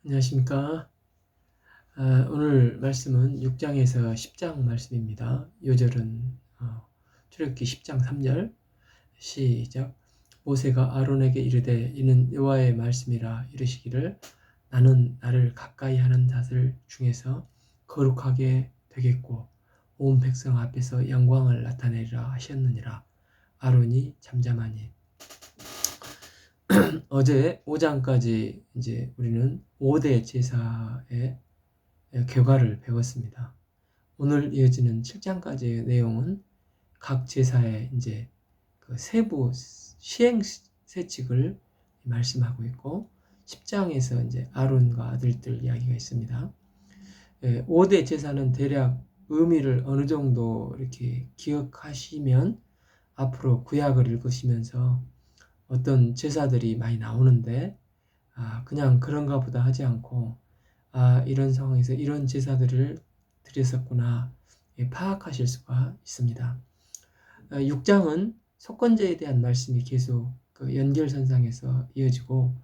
안녕하십니까. 오늘 말씀은 6장에서 10장 말씀입니다. 요절은 출애굽기 10장 3절 시작. 모세가 아론에게 이르되 이는 여호와의 말씀이라 이르시기를 나는 나를 가까이 하는 자들 중에서 거룩하게 되겠고 온 백성 앞에서 영광을 나타내리라 하셨느니라. 아론이 잠잠하니. 어제 5장까지 이제 우리는 5대 제사의 결과를 배웠습니다. 오늘 이어지는 7장까지의 내용은 각 제사의 이제 그 세부 시행세칙을 말씀하고 있고 10장에서 이제 아론과 아들들 이야기가 있습니다. 5대 제사는 대략 의미를 어느 정도 이렇게 기억하시면 앞으로 구약을 읽으시면서 어떤 제사들이 많이 나오는데 그냥 그런가 보다 하지 않고 이런 상황에서 이런 제사들을 드렸었구나 파악하실 수가 있습니다. 6장은 속건제에 대한 말씀이 계속 그 연결선상에서 이어지고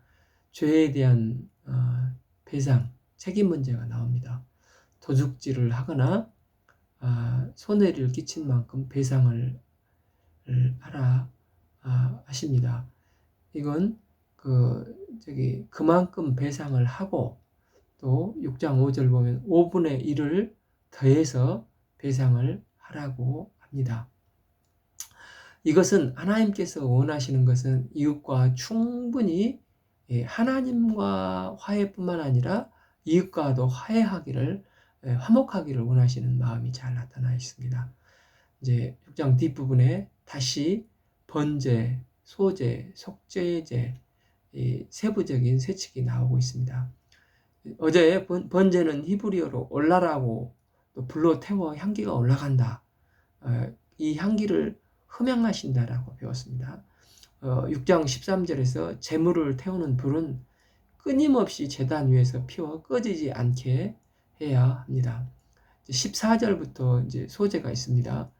죄에 대한 배상, 책임 문제가 나옵니다. 도둑질을 하거나 손해를 끼친 만큼 배상을 하라 하십니다. 이건 그만큼 배상을 하고 또 6장 5절 보면 5분의 1을 더해서 배상을 하라고 합니다. 이것은 하나님께서 원하시는 것은 이웃과 충분히 하나님과 화해뿐만 아니라 이웃과도 화해하기를 화목하기를 원하시는 마음이 잘 나타나 있습니다. 이제 6장 뒷부분에 다시 번제, 소제, 속죄제 세부적인 세칙이 나오고 있습니다. 어제 번제는 히브리어로 올라라고 또 불로 태워 향기가 올라간다. 이 향기를 흠양하신다라고 배웠습니다. 6장 13절에서 제물을 태우는 불은 끊임없이 제단 위에서 피워 꺼지지 않게 해야 합니다. 14절부터 이제 소제가 있습니다.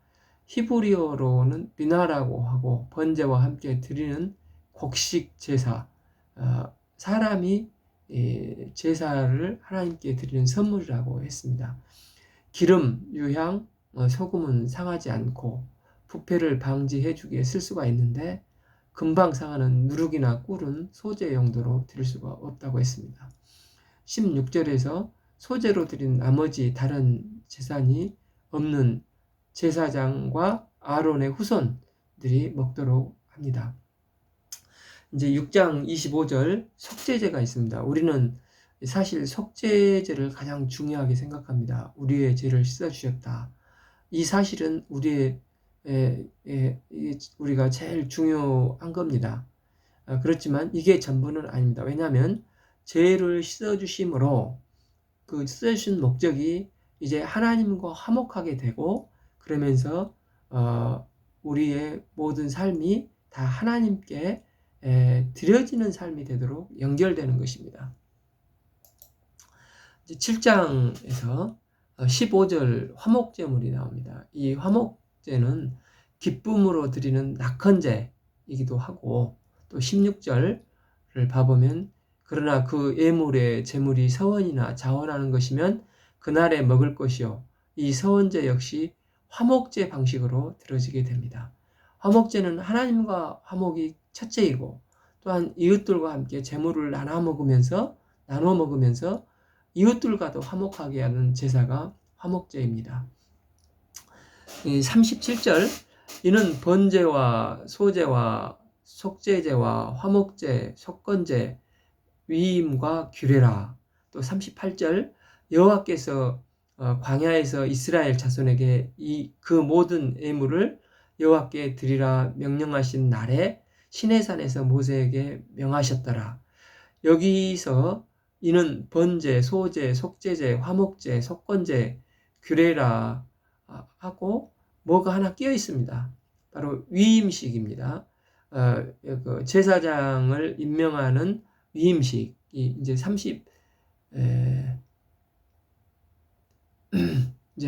히브리어로는 비나라고 하고 번제와 함께 드리는 곡식 제사, 사람이 제사를 하나님께 드리는 선물이라고 했습니다. 기름, 유향, 소금은 상하지 않고 부패를 방지해 주기에 쓸 수가 있는데 금방 상하는 누룩이나 꿀은 소재 용도로 드릴 수가 없다고 했습니다. 16절에서 소재로 드린 나머지 다른 제산이 없는 제사장과 아론의 후손들이 먹도록 합니다. 이제 6장 25절 속죄제가 있습니다. 우리는 사실 속죄제를 가장 중요하게 생각합니다. 우리의 죄를 씻어주셨다. 이 사실은 우리가 제일 중요한 겁니다. 그렇지만 이게 전부는 아닙니다. 왜냐하면 죄를 씻어주심으로 그 씻어주신 목적이 이제 하나님과 화목하게 되고 그러면서 우리의 모든 삶이 다 하나님께 드려지는 삶이 되도록 연결되는 것입니다. 7장에서 15절 화목제물이 나옵니다. 이 화목제는 기쁨으로 드리는 낙헌제이기도 하고 또 16절을 봐보면 그러나 그 예물의 제물이 서원이나 자원하는 것이면 그날에 먹을 것이요 이 서원제 역시 화목제 방식으로 드려지게 됩니다. 화목제는 하나님과 화목이 첫째이고 또한 이웃들과 함께 제물을 나눠 먹으면서 이웃들과도 화목하게 하는 제사가 화목제입니다. 37절 이는 번제와 소제와 속죄제와 화목제, 속건제, 위임과 규례라. 또 38절 여호와께서 광야에서 이스라엘 자손에게 그 모든 예물을 여호와께 드리라 명령하신 날에 시내산에서 모세에게 명하셨더라. 여기서 이는 번제, 소제, 속죄제, 화목제, 속건제, 규례라 하고 뭐가 하나 끼어 있습니다. 바로 위임식입니다. 제사장을 임명하는 위임식이 이제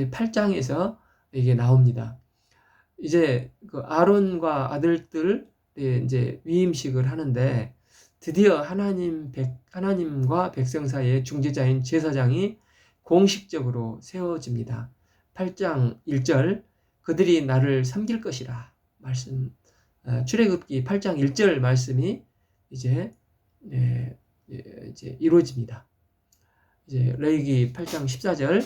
8장에서 이게 나옵니다. 이제 그 아론과 아들들 이제 위임식을 하는데 드디어 하나님과 백성 사이의 중재자인 제사장이 공식적으로 세워집니다. 8장 1절 그들이 나를 섬길 것이라 말씀. 출애굽기 8장 1절 말씀이 이제 이루어집니다. 이제 레위기 8장 14절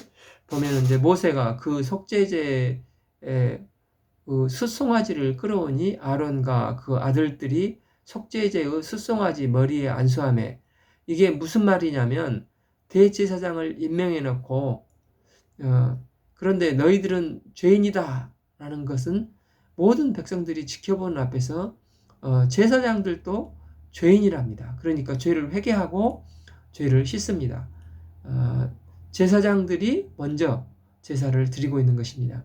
보면 이제 모세가 그 속죄제에 그 숫송아지를 끌어오니 아론과 그 아들들이 속죄제의 숫송아지 머리에 안수하매, 이게 무슨 말이냐면 대제사장을 임명해 놓고 그런데 너희들은 죄인이다 라는 것은 모든 백성들이 지켜보는 앞에서 제사장들도 죄인이랍니다. 그러니까 죄를 회개하고 죄를 씻습니다. 제사장들이 먼저 제사를 드리고 있는 것입니다.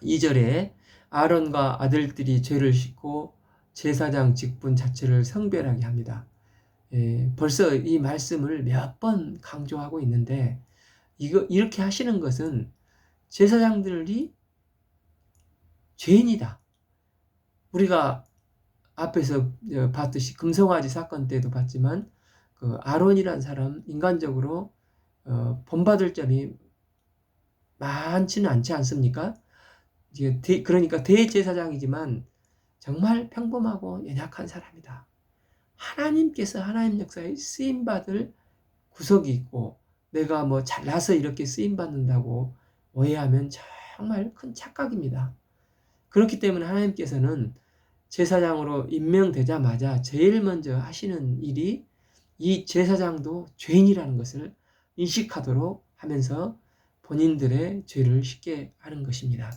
2절에 아론과 아들들이 죄를 씻고 제사장 직분 자체를 성별하게 합니다. 벌써 이 말씀을 몇 번 강조하고 있는데 이렇게 하시는 것은 제사장들이 죄인이다. 우리가 앞에서 봤듯이 금송아지 사건 때도 봤지만 그 아론이란 사람 인간적으로 본받을 점이 많지는 않지 않습니까? 그러니까 대제사장이지만 정말 평범하고 연약한 사람이다. 하나님께서 하나님 역사에 쓰임받을 구석이 있고 내가 뭐 잘나서 이렇게 쓰임받는다고 오해하면 정말 큰 착각입니다. 그렇기 때문에 하나님께서는 제사장으로 임명되자마자 제일 먼저 하시는 일이 이 제사장도 죄인이라는 것을 인식하도록 하면서 본인들의 죄를 씻게 하는 것입니다.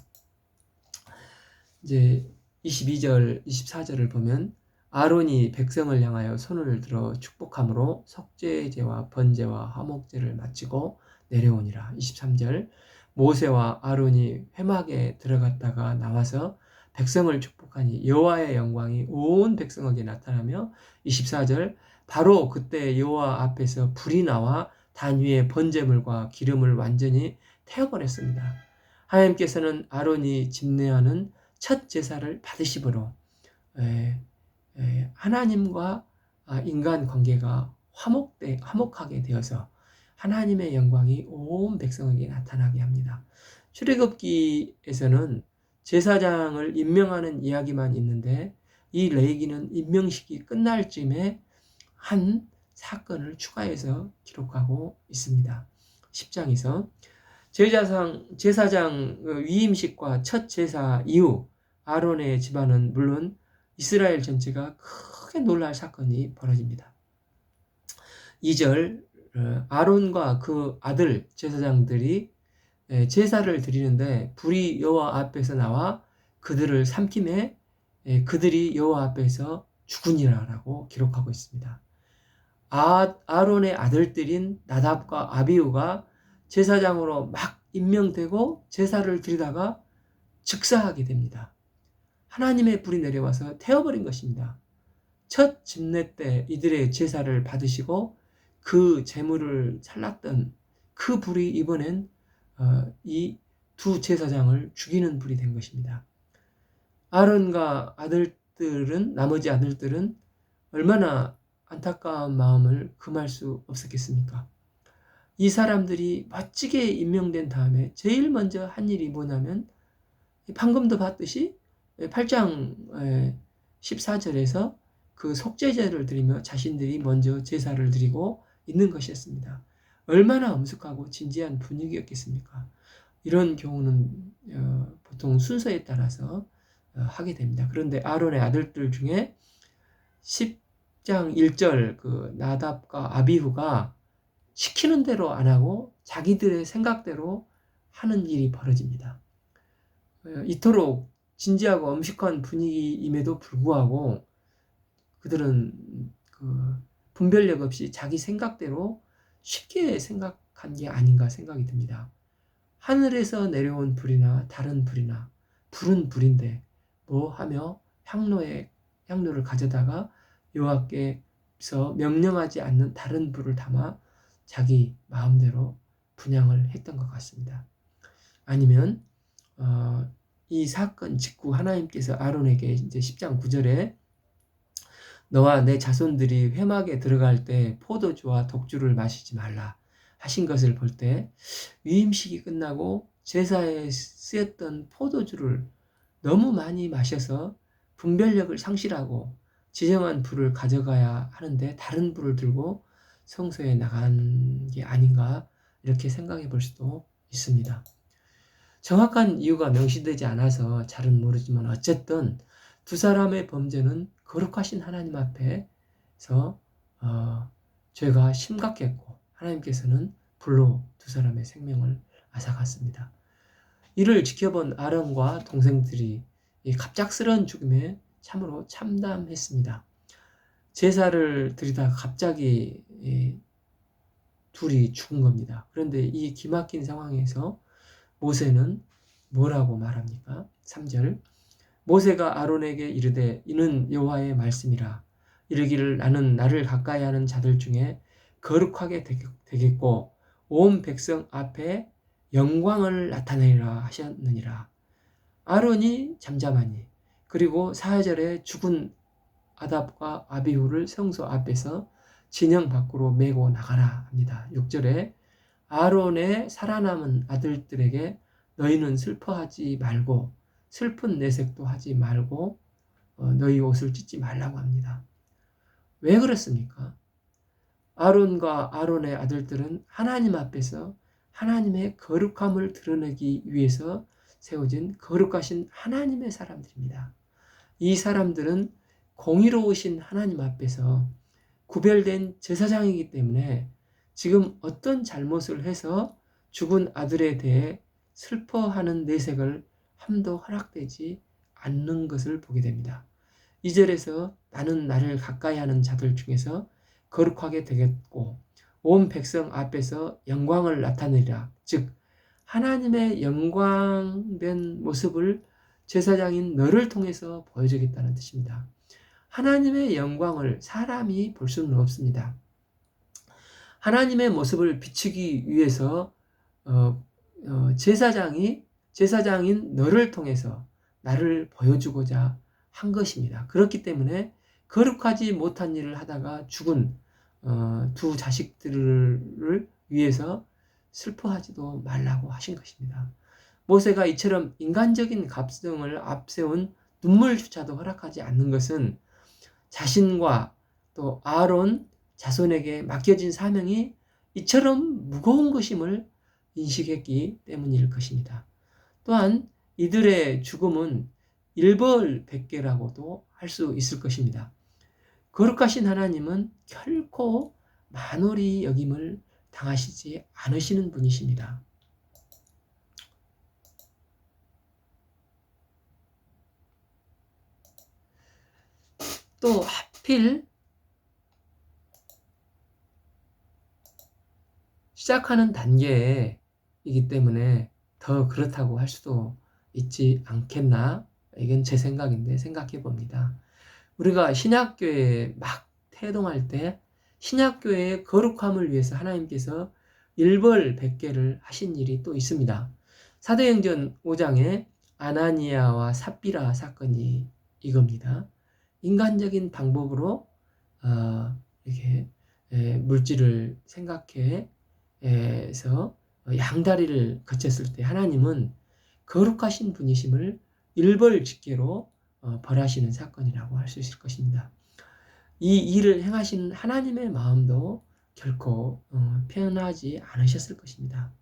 이제 22절, 24절을 보면 아론이 백성을 향하여 손을 들어 축복함으로 속죄제와 번제와 화목제를 마치고 내려오니라. 23절 모세와 아론이 회막에 들어갔다가 나와서 백성을 축복하니 여호와의 영광이 온 백성에게 나타나며 24절 바로 그때 여호와 앞에서 불이 나와 단 위에 번제물과 기름을 완전히 태워버렸습니다. 하나님께서는 아론이 집례하는 첫 제사를 받으심으로 하나님과 인간 관계가 화목하게 되어서 하나님의 영광이 온 백성에게 나타나게 합니다. 출애굽기에서는 제사장을 임명하는 이야기만 있는데 이 레위기는 임명식이 끝날 쯤에 한 사건을 추가해서 기록하고 있습니다. 10장에서 제사장 위임식과 첫 제사 이후 아론의 집안은 물론 이스라엘 전체가 크게 놀랄 사건이 벌어집니다. 2절 아론과 그 아들 제사장들이 제사를 드리는데 불이 여호와 앞에서 나와 그들을 삼킴에 그들이 여호와 앞에서 죽으니라라고 기록하고 있습니다. 아론의 아들들인 나답과 아비후가 제사장으로 막 임명되고 제사를 드리다가 즉사하게 됩니다. 하나님의 불이 내려와서 태워버린 것입니다. 첫 집례 때 이들의 제사를 받으시고 그 제물을 살랐던 그 불이 이번엔 이 두 제사장을 죽이는 불이 된 것입니다. 아론과 나머지 아들들은 얼마나 안타까운 마음을 금할 수 없었겠습니까? 이 사람들이 멋지게 임명된 다음에 제일 먼저 한 일이 뭐냐면 방금도 봤듯이 8장 14절에서 그 속죄제를 드리며 자신들이 먼저 제사를 드리고 있는 것이었습니다. 얼마나 엄숙하고 진지한 분위기였겠습니까? 이런 경우는 보통 순서에 따라서 하게 됩니다. 그런데 아론의 아들들 중에 10장 1절 그 나답과 아비후가 시키는 대로 안 하고 자기들의 생각대로 하는 일이 벌어집니다. 이토록 진지하고 엄숙한 분위기임에도 불구하고 그들은 그 분별력 없이 자기 생각대로 쉽게 생각한 게 아닌가 생각이 듭니다. 하늘에서 내려온 불이나 다른 불이나 불은 불인데 뭐 하며 향로를 가져다가 여호와께서 명령하지 않는 다른 불을 담아 자기 마음대로 분향을 했던 것 같습니다. 아니면 이 사건 직후 하나님께서 아론에게 이제 10장 9절에 너와 내 자손들이 회막에 들어갈 때 포도주와 독주를 마시지 말라 하신 것을 볼 때 위임식이 끝나고 제사에 쓰였던 포도주를 너무 많이 마셔서 분별력을 상실하고 지정한 불을 가져가야 하는데 다른 불을 들고 성소에 나간 게 아닌가 이렇게 생각해 볼 수도 있습니다. 정확한 이유가 명시되지 않아서 잘은 모르지만 어쨌든 두 사람의 범죄는 거룩하신 하나님 앞에서 죄가 심각했고 하나님께서는 불로 두 사람의 생명을 앗아갔습니다. 이를 지켜본 아론과 동생들이 이 갑작스러운 죽음에 참으로 참담했습니다. 제사를 드리다가 갑자기 둘이 죽은 겁니다. 그런데 이 기막힌 상황에서 모세는 뭐라고 말합니까? 3절 모세가 아론에게 이르되 이는 여호와의 말씀이라 이르기를 나는 나를 가까이 하는 자들 중에 거룩하게 되겠고 온 백성 앞에 영광을 나타내리라 하셨느니라. 아론이 잠잠하니 그리고 4절에 죽은 아답과 아비후를 성소 앞에서 진영 밖으로 메고 나가라 합니다. 6절에 아론의 살아남은 아들들에게 너희는 슬퍼하지 말고 슬픈 내색도 하지 말고 너희 옷을 찢지 말라고 합니다. 왜 그렇습니까? 아론과 아론의 아들들은 하나님 앞에서 하나님의 거룩함을 드러내기 위해서 세워진 거룩하신 하나님의 사람들입니다. 이 사람들은 공의로우신 하나님 앞에서 구별된 제사장이기 때문에 지금 어떤 잘못을 해서 죽은 아들에 대해 슬퍼하는 내색을 함도 허락되지 않는 것을 보게 됩니다. 2절에서 나는 나를 가까이 하는 자들 중에서 거룩하게 되겠고 온 백성 앞에서 영광을 나타내리라. 즉 하나님의 영광된 모습을 제사장인 너를 통해서 보여주겠다는 뜻입니다. 하나님의 영광을 사람이 볼 수는 없습니다. 하나님의 모습을 비추기 위해서 제사장인 너를 통해서 나를 보여주고자 한 것입니다. 그렇기 때문에 거룩하지 못한 일을 하다가 죽은 두 자식들을 위해서 슬퍼하지도 말라고 하신 것입니다. 모세가 이처럼 인간적인 감성을 앞세운 눈물조차도 허락하지 않는 것은 자신과 또 아론 자손에게 맡겨진 사명이 이처럼 무거운 것임을 인식했기 때문일 것입니다. 또한 이들의 죽음은 일벌백계라고도 할 수 있을 것입니다. 거룩하신 하나님은 결코 만홀히 여김을 당하시지 않으시는 분이십니다. 또 하필 시작하는 단계이기 때문에 더 그렇다고 할 수도 있지 않겠나? 이건 제 생각인데 생각해 봅니다. 우리가 신약교회에 막 태동할 때 신약교회의 거룩함을 위해서 하나님께서 일벌백계를 하신 일이 또 있습니다. 사도행전 5장에 아나니아와 삽비라 사건이 이겁니다. 인간적인 방법으로 이렇게 물질을 생각해서 양다리를 거쳤을 때 하나님은 거룩하신 분이심을 일벌직계로 벌하시는 사건이라고 할 수 있을 것입니다. 이 일을 행하시는 하나님의 마음도 결코 편하지 않으셨을 것입니다.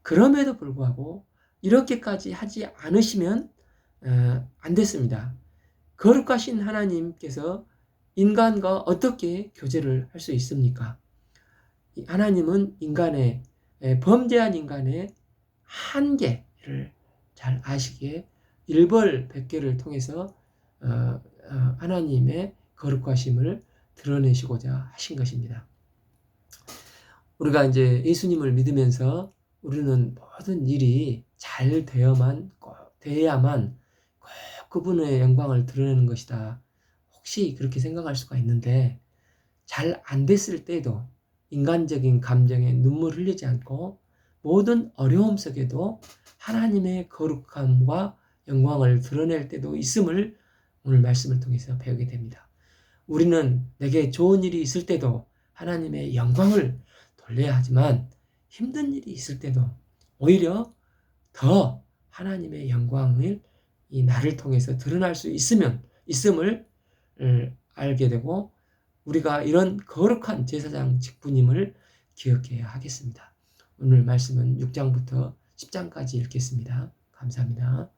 그럼에도 불구하고 이렇게까지 하지 않으시면 안 됐습니다. 거룩하신 하나님께서 인간과 어떻게 교제를 할 수 있습니까? 하나님은 인간의 범죄한 인간의 한계를 잘 아시기에 일벌백계를 통해서 하나님의 거룩하심을 드러내시고자 하신 것입니다. 우리가 이제 예수님을 믿으면서 우리는 모든 일이 잘 되어야만 꼭 그분의 영광을 드러내는 것이다. 혹시 그렇게 생각할 수가 있는데 잘 안 됐을 때도 인간적인 감정에 눈물 흘리지 않고 모든 어려움 속에도 하나님의 거룩함과 영광을 드러낼 때도 있음을 오늘 말씀을 통해서 배우게 됩니다. 우리는 내게 좋은 일이 있을 때도 하나님의 영광을 돌려야 하지만 힘든 일이 있을 때도 오히려 더 하나님의 영광을 이 나를 통해서 드러날 수 있음을 알게 되고 우리가 이런 거룩한 제사장 직분임을 기억해야 하겠습니다. 오늘 말씀은 6장부터 10장까지 읽겠습니다. 감사합니다.